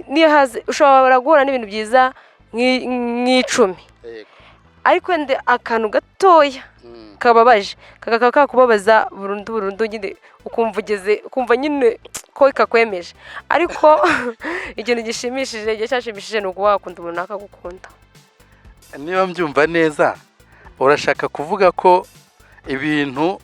niyo haze ushobora guhura n'ibintu byiza nk'icumi ariko wenda akantu gatoya kababaje kakubabaza burundu nyine ukumva nyine ko kakwemeje ariko ikintu gishimishije igihe cyashimishije ni ukuba wakunda umuntu akagukunda. Niba mbyumva neza urashaka kuvuga ko ibintu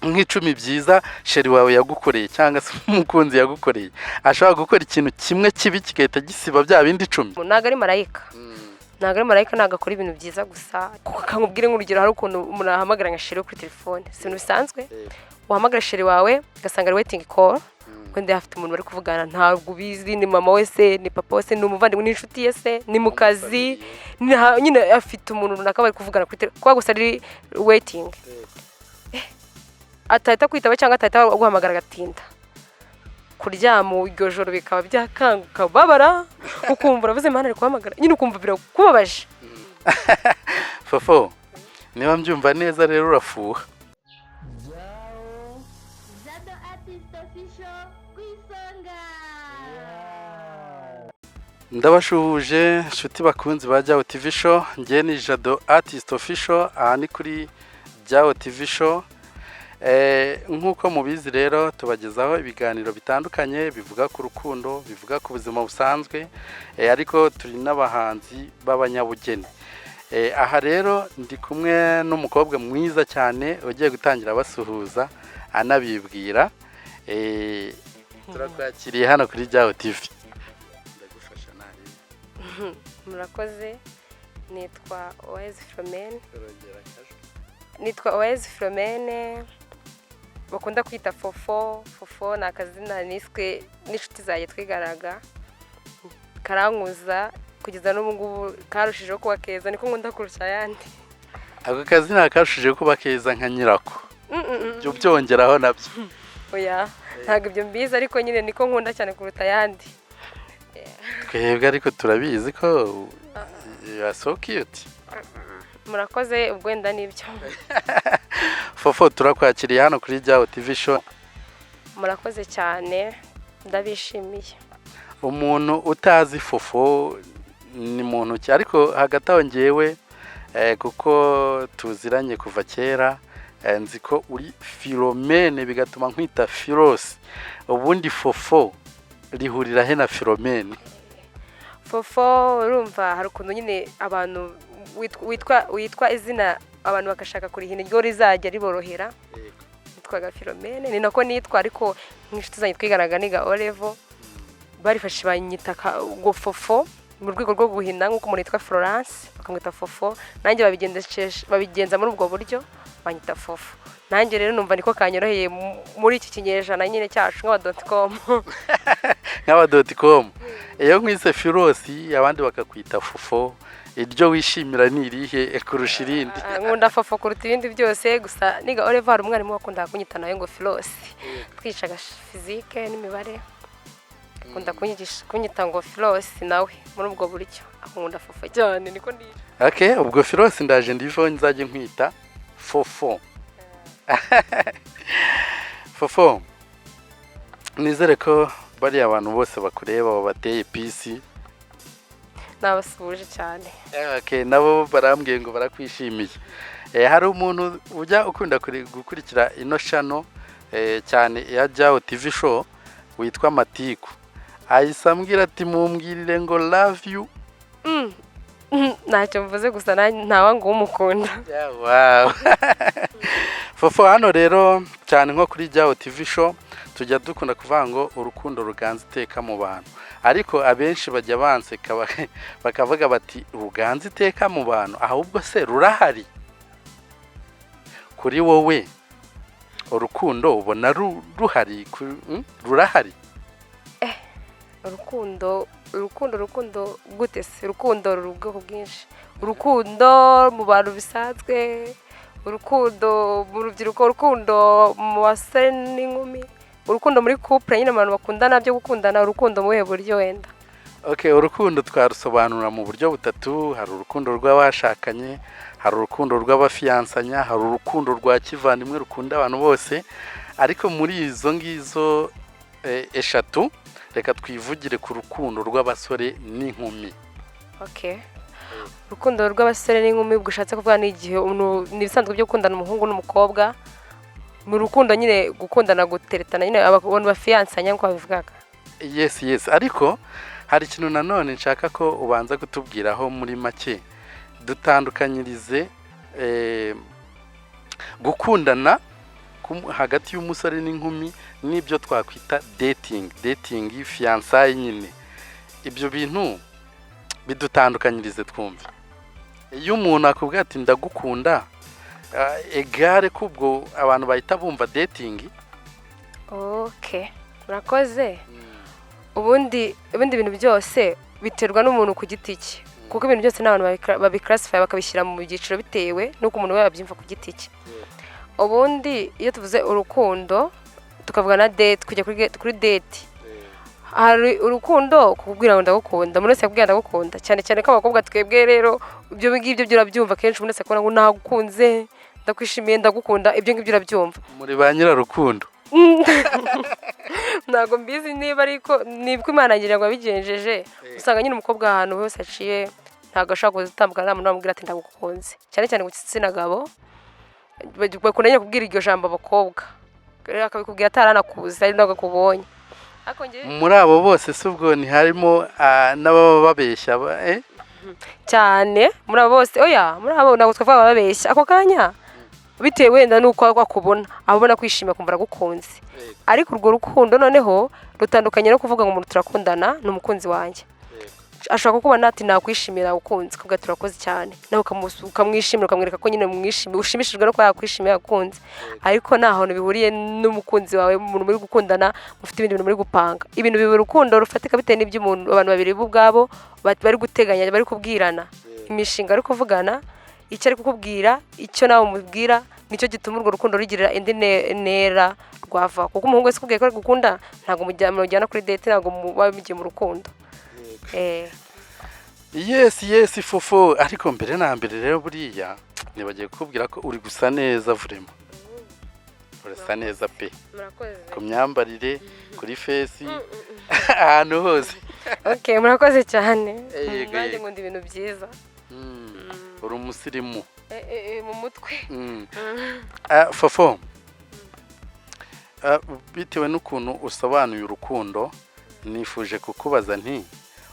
nk'icumi byiza sheri wawe yagukoreye cyangwa se umukunzi yagukoreye ashobora gukora ikintu kimwe kibi kigahita gisiba bya bindi 10? Ntago ari marayika, ntago akora ibintu byiza gusa. Kakubwire nk'urugero hari ukuntu umuntu ahamagara nka sheri kuri telefone, si ibintu bisanzwe. Uhamagara sheri wawe ugasanga ari waiting call, wenda afite umuntu bari kuvugana ntabwo ubizi, ni mama wese ni papa wese ni umuvandimwe n'inshuti yese ni mu kazi nyine afite umuntu runaka bari kuvugana kuri telefone kwa gusa ari waiting, atahita kwitaba cyangwa atahita guhamagara agatinda. Kuryama iryo joro bikaba byakanguka babara ukumva uravuze Imana ari kuhamagara nyine ukumva birakubabaje. Fofo, niba mbyumva neza rero urafuha. Ndabashuhuje nshuti bakunzi ba Jao TV show, ngiye ni Jado Artist Official, aha ni kuri Jao TV show. Nk'uko mubizi rero tubagezaho ibiganiro bitandukanye bivuga ku rukundo, bivuga ku buzima busanzwe, ariko turi n'abahanzi b'abanyabugeni. Aha rero ndi kumwe n'umukobwa mwiza cyane ugiye gutangira basuhuza anabibwira. Turakwakiriye hano kuri Jao TV. Ndagufasha nawe. Murakoze. Nitwa Oez Flomene bakunda kwita Fofo. Fofo ni akazina niswe n'inshuti zaje twigaraga, karankuza kugeza n'ubu ngubu karushijeho kuba keza, niko nkunda kurusha ayandi. Ako kazina karushijeho kuba keza nka nyirako byo byongeraho nabyo? Oya, ntabwo ibyo mbizi ariko nyine niko nkunda cyane kuruta ayandi. Twebwe ariko turabizi ko you are so cute. Murakoze ubwo wenda nibyo. Fofo, turakwakiriye hano kuri Jao TV show. Murakoze cyane, ndabishimiye. Umuntu utazi Fofo ni muntu ki? Ariko hagati aho ngewe kuko tuziranye kuva kera, nzi ko uri Philomene bigatuma nkwita Philos. Ubundi Fofo rihurira he na Philomene? Fofo urumva hari ukuntu nyine abantu witwa izina abantu bakashaka kurihina ryo rizajya riborohera. Nitwaga Philomene, ni nako nitwa, ariko nk'inshuti zanjye twigaraga niga Olevo barifashe banyita ngo Fofo mu rwego rwo guhina nk'uko umuntu yitwa Florence bakamwita Fofo, nanjye babigenza muri ubwo buryo banyita Fofo. Nanjye rero numva niko kanyoroheye muri iki kinyejana nyine cyacu nk'aba.com. Nk'aba.com. Iyo nkwise Philos abandi bakakwita Fofo, iryo wishimira ni irihe kurusha irindi? Nkunda Fofo kuruta ibindi byose, gusa niga Oliver hari umwarimu wakunda kunyita nayo ngo Philos. Twicaga physique n'imibare, akunda kunyita ngo Philos nawe muri ubwo buryo. Akunda Fofo cyane niko ndi. Okay, ubwo Philos ndaje ndivo nzaje nkwita Fofo. Fofo, nizere ko bari abantu bose bakureba babateye PC. Nabasubuje cyane. Okay, nabo barambwiye ngo barakwishimiye. Hari umuntu ujya ukunda gukurikira ino channel cyane ya Jao TV show witwa Matiku. Ayisambwira ati mumbwirire ngo love you. Ntacyo mvuze gusa ntawa ngo umukunda. Wow. Fofo, hano rero cyane nko kuri Jao TV show tujya dukunda kuvuga ngo urukundo ruganza iteka mu bantu, ariko abenshi bajya banseka bakavuga bati ruganza iteka mu bantu ahubwo se rurahari? Kuri wowe urukundo ubona ruhari? Rurahari? Urukundo gute se? Urukundo ruri ubwoko bwinshi. Urukundo mu bantu bisanzwe, urukundo mu rubyiruko, urukundo mu basore n'inkumi, urukundo muri couple nyine abantu bakundana byo gukundana. Urukundo mu buryo wenda? Okay, urukundo twarusobanura mu buryo butatu. Hari urukundo rw'abashakanye, hari urukundo rw'abafiansanya, hari urukundo rwa kivandimwe rukunda abantu bose. Ariko muri izo ngizo eshatu reka twivugire ku rukundo rw'abasore n'inkumi. Okay. Urukundo rw'abasore n'inkumi gushatse kuvuga ni igihe nibisanzwe byo gukundana umuhungu n'umukobwa mu rukundo nyine gukundana guteretana nyine abantu bafiansanya nko babivugaga. Yes ariko hari ikintu nanone nshaka ko ubanza kutubwiraho muri make dutandukanyirize gukundana hagati y'umusore n'inkumi n'ibyo twakwita dating fiançailles nyine. Ibyo bintu bidutandukanyirize twumve. Iyo umuntu akubwira ati ndagukunda egare kubwo abantu bahita bumva dating. Okay, murakoze. Ubundi ibintu byose biterwa n'umuntu ku giti cye, kuko ibintu byose n'abantu babiclassify bakabishyira mu byiciro bitewe nuko umuntu we yabyimva ku giti cye. Ubundi iyo tuvuze urukundo tukavuga na date, kujya kuri date, hari urukundo kukubwira ngo ndagukunda, umuntu wese yakubwira ndagukunda, cyane cyane ko abakobwa twebwe rero ibyo ngibyo byo urabyumva kenshi, umuntu wese akora ngo nagukunze, ndakwishimiye, ndagukunda, ibyo ngibyo urabyumva. Muri ba nyirarukundo ntago mbizi niba ariko nibwo Imana ngira ngo abigenjeje, usanga nyine umukobwa ahantu hose aciye ntago ashaka gutambukana n'umuntu amubwira ati ndagukunze, cyane cyane ku gitsina gabo bakunda nyine kubwira iryo jambo abakobwa, rero akabikubwira ataranakuzi ari ntabwo akubonye. Muri abo bose se ubwo ntiharimo n'ababa babeshya cyane muri abo bose? Oya, muri abo ntabwo twavuga babeshya ako kanya bitewe wenda nuko akubona abona kwishima kumva aragukunze, ariko urwo rukundo noneho rutandukanye no kuvuga ngo umuntu turakundana n'umukunzi wanjye. Ashaka kukubona ati nakwishimira gukunze kuvuga turakoze cyane, nawe ukamwishimira ukamwereka ko nyine ushimishijwe no kuba yakwishimira gukunze, ariko ntaho bihuriye n'umukunzi wawe, umuntu muri gukundana mufite ibindi bintu muri gupanga. Ibintu bibi urukundo rufatika bitewe n'ibyo umuntu abantu babiri bo ubwabo bari guteganya, bari kubwirana imishinga, ari kuvugana icyo ari kukubwira, icyo nawe umubwira, nicyo gituma urwo rukundo rugirira indi ntera rwava, kuko umuhungu wese ukubwiye ko ari gukunda ntabwo mujyana kuri date, ntabwo muba mugiye mu rukundo. Yes Fofo, ariko mbere na mbere rero buriya nibagiye kukubwira ko uri gusa neza vraiment. Urasa neza pe, ku myambarire, kuri face, ahantu hose. Okay, murakoze cyane. Nanjye nkunda ibintu byiza. Uri umusirimu mu mutwe. Fofo, bitewe n'ukuntu usobanuye urukundo, nifuje kukubaza nti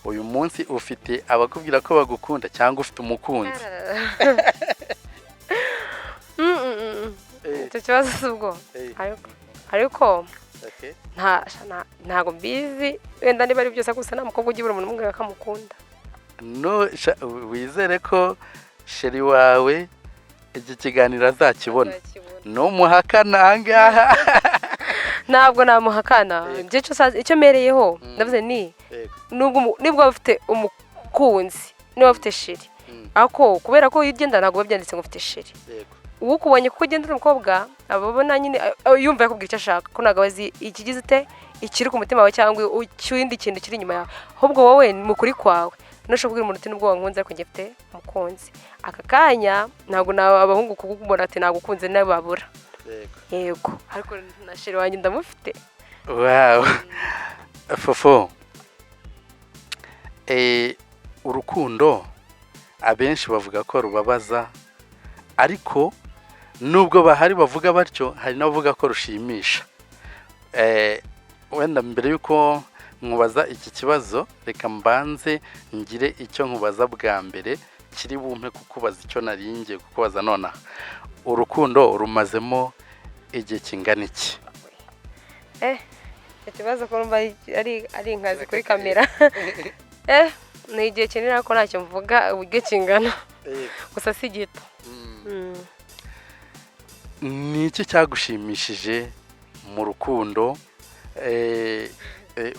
uyu munsi ufite abakubwira ko bagukunda cyangwa ufite umukunzi? Icyo kibazo si ubwo, ariko ntago mbizi wenda niba ari byose, gusa nta mukobwa ugira umuntu umubwira ko amukunda. No, wizere ko sheri wawe iki kiganiro azakibona, numuhakana ahangaha. Ntabwo namuhakana, icyo mereyeho ndavuze ni nibwo bafite umukunzi niba bafite sheri, ako kubera ko yigenda ntabwo babyanditse ngo ufite sheri. Uwo kubonye kuko ugenda n'umukobwa ababona nyine yumva yakubwira icyo ashaka, ko ntabwo azi ikigize ute ikiri ku mutima wawe cyangwa ikindi kintu kiri inyuma yawe, ahubwo wowe mu kuri kwawe ntushobora kubwira umuntu uti nubwo wankunze ariko njye mfite umukunzi. Aka kanya ntabwo abahungu kukubona ati nagukunze n'ababura. Yego, ariko na sheri wanjye ndamufite. Wow. Fofo, urukundo abenshi bavuga ko rubabaza, ariko nubwo bahari bavuga batyo hari n'abavuga ko rushimisha. Wenda mbere yuko nkubaza iki kibazo reka mbanze ngire icyo nkubaza bwa mbere kiri bumpe kukubaza icyo naringiye kukubaza nonaha. Urukundo rumazemo igihe kingana iki? Ikibazo ko numva ari inkazi kuri kamera. Ni igihe kinini ariko ntacyo mvuga uburyo kingana, gusa si gito. Ni iki cyagushimishije mu rukundo?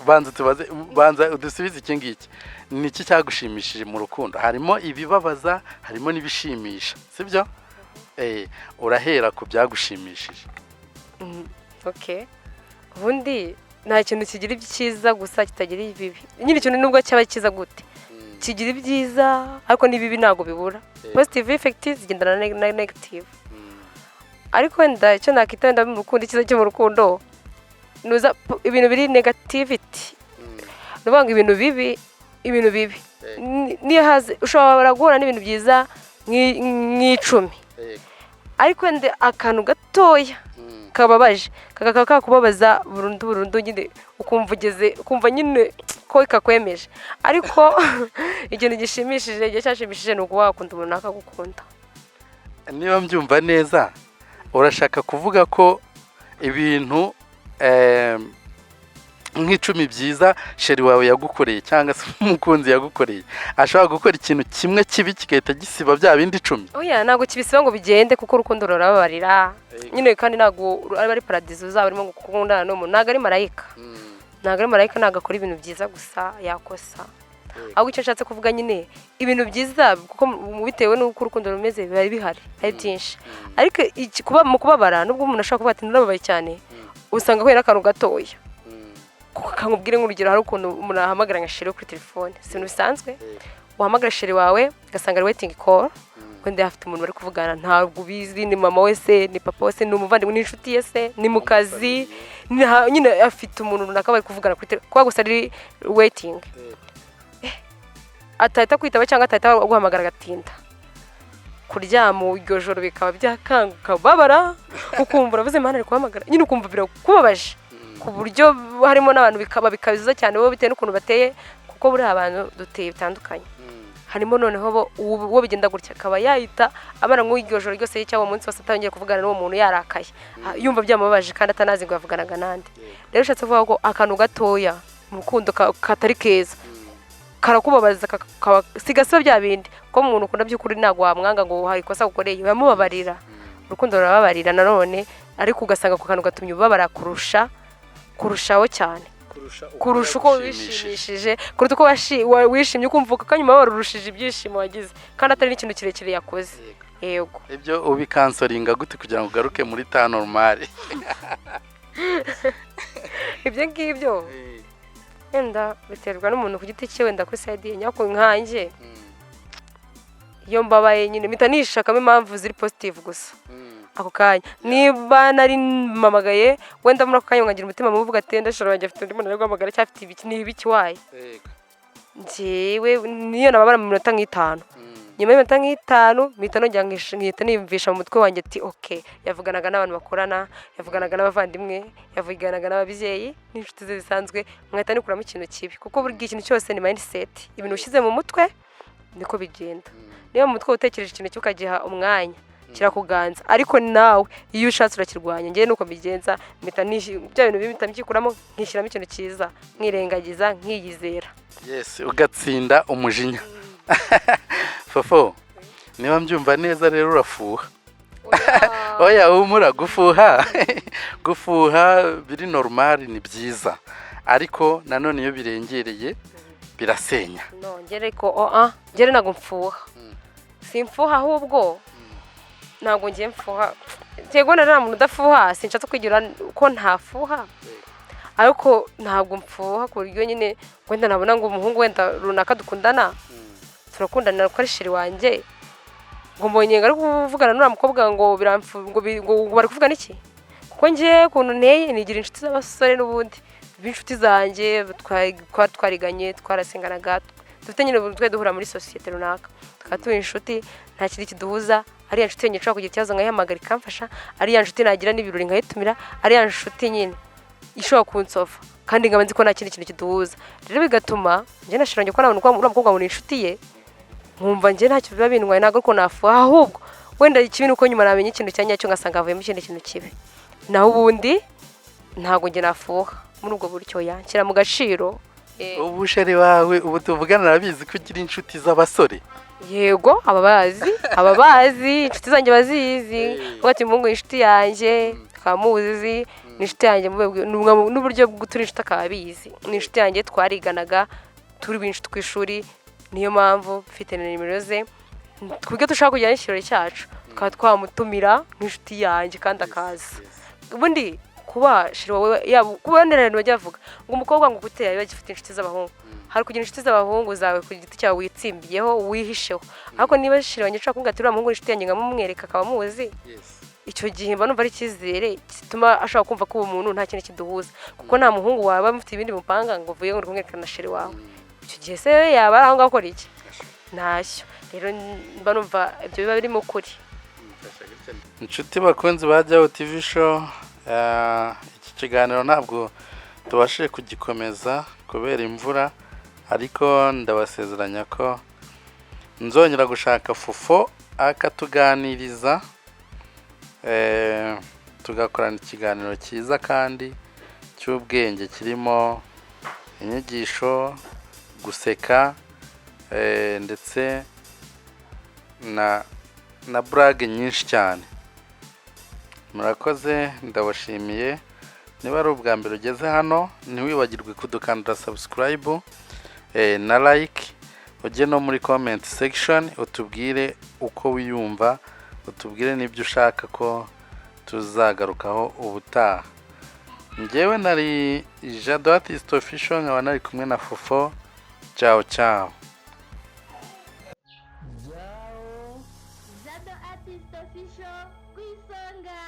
Banza udusubize iki ngiki. Ni iki cyagushimishije mu rukundo? Harimo ibibabaza, harimo n'ibishimisha, sibyo? Urahera ku byagushimishije. Okay, ubundi nta kintu kigira ibyiza gusa kitagira ibibi. Nyine ikintu nubwo cyaba cyiza gute kigira ibyiza, ariko n'ibibi ntago bibura. Positive effect zigendana na negative. Ariko wenda icyo nakita wenda mu rukundo, icyiza cyo mu rukundo nuza ibintu biri negativity ndavuga ngo ibintu bibi niyo haze ushobora guhura n'ibintu byiza nk'icumi ariko wenda akantu gatoya kababaje kakubabaza burundu nyine ukumva nyine ko kakwemeje ariko ikintu gishimishije igihe cyashimishije ni ukuba wakunda umuntu akagukunda. Niba mbyumva neza urashaka kuvuga ko ibintu nk'icumi byiza sheri wawe yagukoreye cyangwa se umukunzi yagukoreye ashobora gukora ikintu kimwe kibi kigahita gisiba bya bindi 10? Oya ntabwo kibisiba ngo bigende kuko urukundo rurababarira nyine kandi ntabwo ari paradizo uzaba urimo gukundana n'umuntu ntabwo ari marayika ntabwo akora ibintu byiza gusa yakosa ahubwo icyo nshatse kuvuga nyine ibintu byiza kuko bitewe n'uko urukundo rumeze biba bihari ari byinshi ariko mu kubabara nubwo umuntu ashobora kuba ati narababaye cyane usanga ahuye n'akantu gatoya kakubwire nk'urugero hari ukuntu umuntu ahamagara nka sheri kuri telefone si ibintu bisanzwe uhamagara sheri wawe ugasanga ari waiting call wenda afite umuntu bari kuvugana ntabwo ubizi ni mama we se ni papa we se ni umuvandimwe n'inshuti ye se ni mu kazi nyine afite umuntu runaka bari kuvugana kuri telefone kuba gusa ari waiting atahita kwitaba cyangwa atahita guhamagara agatinda kuryama iryo joro bikaba byakanguka babara ukumva uravuze imana ari kuhamagara nyine ukumva birakubabaje ku buryo harimo n'abantu bikabiza cyane bo bitewe n'ukuntu bateye kuko buri abantu duteye bitandukanye harimo noneho uwo bigenda gutya akaba yahita abana nk'iryo joro ryose cyangwa umunsi wose atongeye kuvugana n'uwo muntu yarakaye yumva byamubabaje kandi atanazi ngo yavuganaga nande rero ushatse kuvuga ko akantu gatoya mu rukundo katari keza karakubabaza sigasiba bya bindi ko umuntu ukunda by'ukuri ntabwo wamwanga ngo hari ikosa gukoreye yamubabarira urukundo rurababarira nanone ariko ugasanga ku kantu gatumye ubabara kurushaho cyane kurusha uko wishimishije kuruta uko wishimye ukumva ko kanyuma warurushije ibyishimo wagize kandi atari n'ikintu kirekire yakoze yego ibyo ubikansoringa gute kugira ngo ugaruke muri ta normale ibyo ngibyo wenda biterwa n'umuntu ku giti cye wenda kuri side ye nyako nkanjye iyo mbabaye nyine mpita nishakamo impamvu ziri positive gusa ako kanya niba nari mamagaye wenda muri ako kanya nkagira umutima muvuga ati ndashobora wanjye afite undi muntu ari guhamagara cyafite ibiki n'ibiki waye njyewe niyo nababara mu minota nk'itanu nyuma y'iminota nk'itanu mpita nongera nkihita niyumvisha mu mutwe wanjye ati okay yavuganaga n'abantu bakorana yavuganaga n'abavandimwe yavuganaga n'ababyeyi n'inshuti ze zisanzwe nkahita nikuramo ikintu kibi kuko buri ikintu cyose ni mindset ibintu ushyize mu mutwe niko bigenda niyo mu mutwe utekereje ikintu cyukagiha umwanya kirakuganza ariko nawe iyo ushatse urakirwanya ngiye nuko mbigenza mpita bya bintu bibi mpita nkishyiramo ikintu cyiza nkirengagiza nkiyizera yes ugatsinda umujinya Fofo niba mbyumva neza rero urafuha oya umura gufuha biri normal ni byiza ariko nanone iyo birengereye birasenya ngere ko ngere ntago mfuha simfuha ahubwo ntago ngiye mfuha tego nta muntu udafuha sinshatse kwigira ko ntafuha ariko ntabwo mfuha ku buryo nyine wenda nabona ngo umuhungu wenda runaka dukundana turakundana ko ari sheri wanjye ngo mbonye ngari kuvugana n'uriya mukobwa ngo bari kuvugana iki kuko ngiye ukuntu nteye nigira inshuti z'abasore n'ubundi b'inshuti zanjye twariganye twarasenganaga dufite nyine twe duhura muri sosiyete runaka tukaba turi inshuti nta kindi kiduhuza ariya nshuti yenye nshobora kugira ikibazo nkayihamagara ikamfasha ariya nshuti nagira n'ibirori nkayitumira ariya nshuti nyine ishobora kunsova kandi nkaba nzi ko nta kindi kintu kiduhuza rero bigatuma njye nashirange ko nabona uriya mukobwa ngo ni inshuti ye nkumva njye ntacyo biba bintwaye ntabwo ariko nafuha ahubwo wenda ikibi ni uko nyuma namenye ikintu cya nyacyo ngasanga havuyemo ikindi kintu kibi naho ubundi ntabwo njye nafuha muri ubwo buryo yanshyira mu gaciro ubu sheri wawe ubu tuvugana arabizi ko ugira inshuti z'abasore yego ababazi inshuti zanjye bazizi ati mungu inshuti yanjye kamuzi ni inshuti yanjye n'uburyo bwo turi inshuti akaba abizi ni inshuti yanjye twariganaga turi inshuti ku ishuri niyo mpamvu mfite na nimero ze twebwe dushaka kujyana ikirori cyacu tukaba twamutumira nk'inshuti yanjye kandi akaza ubundi kuba shiri wawe kuba ndererano bajya bavuga ngo umukobwa ngo gutera biba gifite inshuti z'abahungu hari kugira inshuti z'abahungu zawe ku giti cyawe witsimbiyeho wihisheho ariko niba shiri wanjye ushaka kumubwira ati uriya muhungu inshuti yanjye nkamumwereka akaba amuzi icyo gihe mba numva ari icyizere gituma ashobora kumva ko uwo muntu nta kintu kiduhuza kuko nta muhungu waba mufite ibindi mupanga ngo uvuye ngo kumwerekana na sheri wawe icyo gihe se yaba ari aho ngaho akora iki ntacyo rero mba numva ibyo biba birimo ukuri. inshuti bakunzi ba Jyaho TV show, iki kiganiro ntabwo tubashije kugikomeza kubera imvura, ariko ndabasezeranya ko nzongera gushaka Fofo akatuganiriza, tugakorana ikiganiro cyiza kandi cy'ubwenge kirimo inyigisho, guseka, ndetse na burage nyinshi cyane. Murakoze, ndabashimiye. Niba ari ubwa mbere ugeze hano ntiwibagirwe kudukandira subscribe na like, ujye no muri comment section utubwire uko wiyumva, utubwire n'ibyo ushaka ko tuzagarukaho ubutaha. Njyewe nari Jado Artist Official, nkaba nari kumwe na Fofo. Ciao ciao. Jado Artist Official ku isonga.